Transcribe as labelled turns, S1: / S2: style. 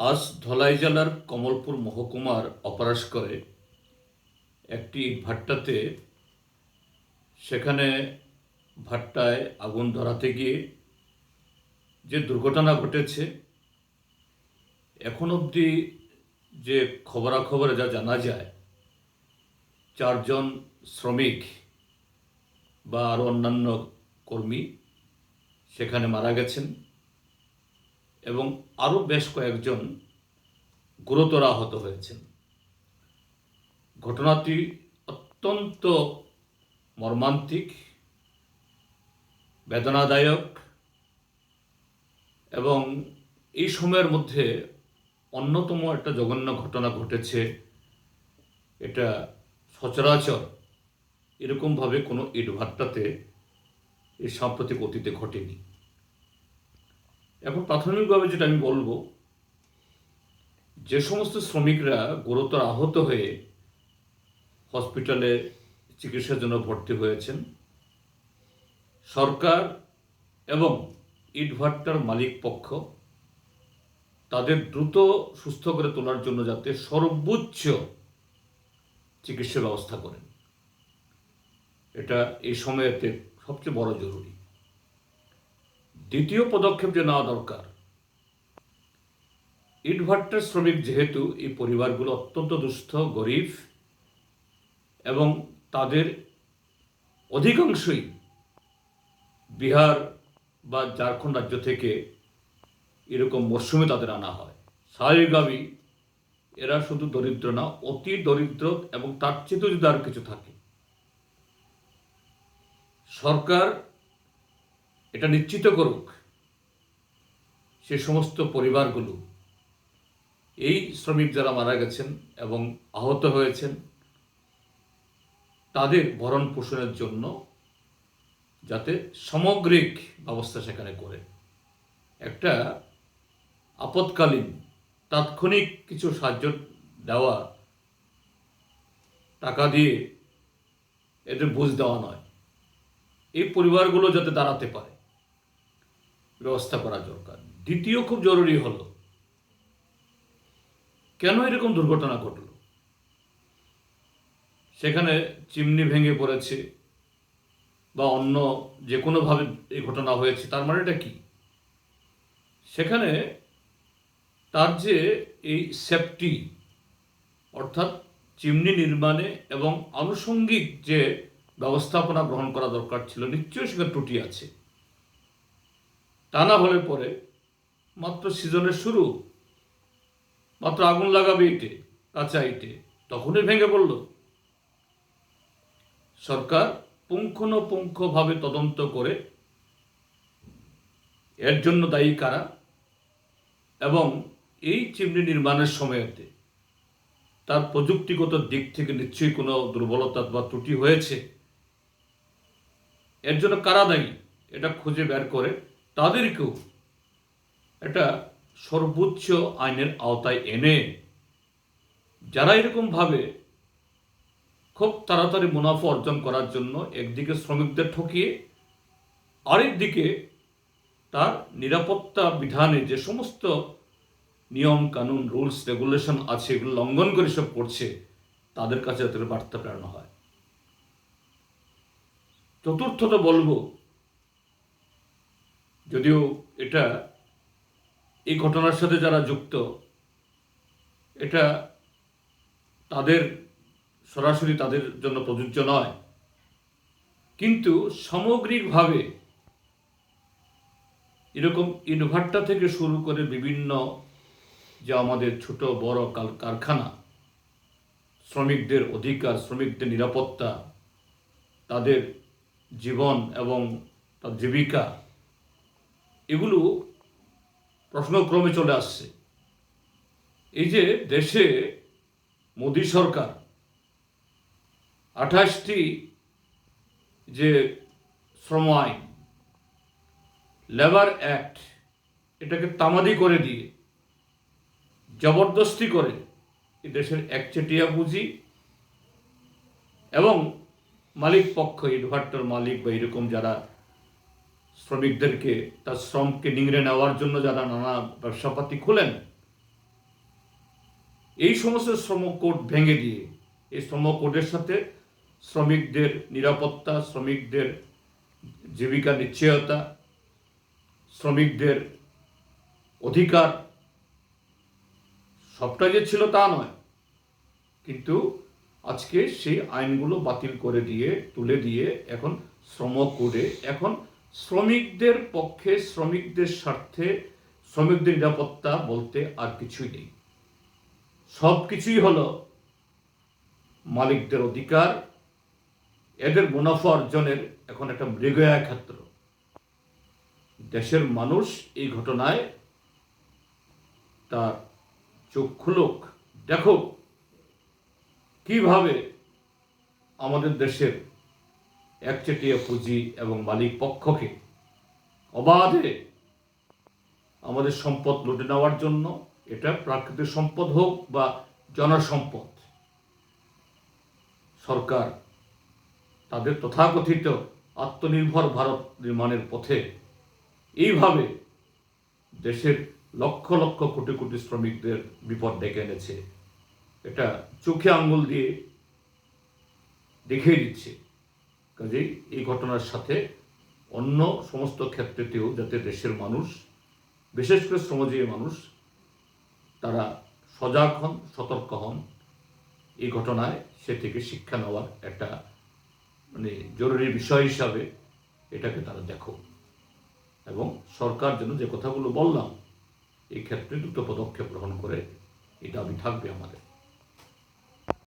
S1: আজ ধলাই জেলার কমলপুর মহকুমার অপরাশকরে একটি ভাট্টাতে সেখানে ভাট্টায় আগুন ধরাতে গিয়ে যে দুর্ঘটনা ঘটেছে, এখন অবধি যে খবরাখবরে যা জানা যায়, 4 জন শ্রমিক বা আরও অন্যান্য কর্মী সেখানে মারা গেছেন এবং আরও বেশ কয়েকজন গুরুতর আহত হয়েছেন। ঘটনাটি অত্যন্ত মর্মান্তিক, বেদনাদায়ক এবং এই সময়ের মধ্যে অন্যতম একটা জঘন্য ঘটনা ঘটেছে। এটা সচরাচর এরকমভাবে কোনো ইটভাট্টাতে এই সাম্প্রতিক অতীতে ঘটেনি। এখন প্রাথমিকভাবে যেটা আমি বলবো, যে সমস্ত শ্রমিকরা গুরুতর আহত হয়ে হসপিটালে চিকিৎসার জন্য ভর্তি হয়েছেন, সরকার এবং ইটভাট্টার মালিক পক্ষ তাদের দ্রুত সুস্থ করে তোলার জন্য যাতে সর্বোচ্চ চিকিৎসা ব্যবস্থা করেন, এটা এই সময়েতে সবচেয়ে বড় জরুরি। দ্বিতীয় পদক্ষেপ যে নেওয়া দরকার, ইটভাট্টার শ্রমিক যেহেতু এই পরিবারগুলো অত্যন্ত দুস্থ, গরিব এবং তাদের অধিকাংশই বিহার বা ঝাড়খণ্ড রাজ্য থেকে এরকম মরশুমে তাদের আনা হয়। স্বাভাবিকভাবেই এরা শুধু দরিদ্র না, অতি দরিদ্র এবং তার চেয়েও যদি আর কিছু থাকে। সরকার এটা নিশ্চিত করুক সে সমস্ত পরিবারগুলো, এই শ্রমিক যারা মারা গেছেন এবং আহত হয়েছেন, তাদের ভরণ পোষণের জন্য যাতে সামগ্রিক ব্যবস্থা সেখানে করে, একটা আপৎকালীন তাৎক্ষণিক কিছু সাহায্য দেওয়া, টাকা দিয়ে এদের বুঝ দেওয়া নয়, এই পরিবারগুলো যাতে দাঁড়াতে পারে ব্যবস্থা করা দরকার। দ্বিতীয় খুব জরুরি হলো, কেন এরকম দুর্ঘটনা ঘটল? সেখানে চিমনি ভেঙে পড়েছে বা অন্য যে কোনোভাবে এই ঘটনা হয়েছে, তার মানে এটা কি? সেখানে তার যে এই সেফটি, অর্থাৎ চিমনি নির্মাণে এবং আনুষঙ্গিক যে ব্যবস্থাপনা গ্রহণ করা দরকার ছিল, নিশ্চয়ই সেখানে ত্রুটি আছে। তা না হলে পরে মাত্র সিজনের শুরু, মাত্র আগুন লাগাবে ইটে, কাঁচা ইটে, তখনই ভেঙে পড়ল। সরকার পুঙ্খানুপুঙ্খভাবে তদন্ত করে এর জন্য দায়ী কারা এবং এই চিমনি নির্মাণের সময়তে তার প্রযুক্তিগত দিক থেকে নিশ্চয়ই কোনো দুর্বলতা বা ত্রুটি হয়েছে, এর জন্য কারা দায়ী এটা খুঁজে বের করে তাদেরকেও এটা সর্বোচ্চ আইনের আওতায় এনে, যারা এরকমভাবে খুব তাড়াতাড়ি মুনাফা অর্জন করার জন্য একদিকে শ্রমিকদের ঠকিয়ে আরেকদিকে তার নিরাপত্তা বিধানে যে সমস্ত নিয়ম কানুন, রুলস রেগুলেশন আছে, এগুলো লঙ্ঘন করে সব করছে, তাদের কাছে যাতে বার্তা প্রেরণ হয়। চতুর্থত বলবো, যদিও এটা এই ঘটনার সাথে যারা যুক্ত, এটা তাদের সরাসরি তাদের জন্য প্রযোজ্য নয়, কিন্তু সামগ্রিকভাবে এরকম ইটভাট্টা থেকে শুরু করে বিভিন্ন যে আমাদের ছোট বড় কারখানা, শ্রমিকদের অধিকার, শ্রমিকদের নিরাপত্তা, তাদের জীবন এবং তার জীবিকা, এগুলো প্রশ্নক্রমে চলে আসছে। এই যে দেশে মোদী সরকার 28টি যে শ্রম আইন, লেবার অ্যাক্ট, এটাকে তামাদি করে দিয়ে জবরদস্তি করে এই দেশের একচেটিয়া পুঁজি এবং মালিক পক্ষ, ইটভাট্টার মালিক বা এরকম যারা শ্রমিকদেরকে তার শ্রমকে নিংড়ে নেওয়ার জন্য যারা নানা ব্যবসাপাতি খুলেন, এই সমস্ত শ্রম কোড ভেঙে দিয়ে এই শ্রম কোডের সাথে শ্রমিকদের নিরাপত্তা, শ্রমিকদের জীবিকা নিশ্চয়তা, শ্রমিকদের অধিকার সবটা যে ছিল তা নয়, কিন্তু আজকে সেই আইনগুলো বাতিল করে দিয়ে তুলে দিয়ে এখন শ্রম কোডে এখন শ্রমিকদের পক্ষে, শ্রমিকদের স্বার্থে, শ্রমিকদের নিরাপত্তা বলতে আর কিছুই নেই। সব কিছুই হলো মালিকদের অধিকার, এদের মুনাফা অর্জনের এখন একটা মৃগয়া ক্ষেত্র। দেশের মানুষ এই ঘটনায় তার চোখ খুলুক, দেখো কিভাবে আমাদের দেশের একচেটিয়া পুঁজি এবং মালিক পক্ষকে অবাধে আমাদের সম্পদ লুটে নেওয়ার জন্য, এটা প্রাকৃতিক সম্পদ হোক বা জনসম্পদ, সরকার তাদের তথাকথিত আত্মনির্ভর ভারত নির্মাণের পথে এইভাবে দেশের লক্ষ লক্ষ কোটি কোটি শ্রমিকদের বিপদ ডেকে এনেছে। এটা চোখে আঙ্গুল দিয়ে দেখিয়ে দিচ্ছে। কাজেই এই ঘটনার সাথে অন্য সমস্ত ক্ষেত্রেতেও যাতে দেশের মানুষ, বিশেষ করে শ্রমজীবী মানুষ, তারা সজাগ হন, সতর্ক হন, এই ঘটনায় সে থেকে শিক্ষা নেওয়ার একটা জরুরি বিষয় হিসাবে এটাকে তারা দেখো। এবং সরকার যেন যে কথাগুলো বললাম এই ক্ষেত্রে দ্রুত পদক্ষেপ গ্রহণ করে, এই দাবি থাকবে আমাদের।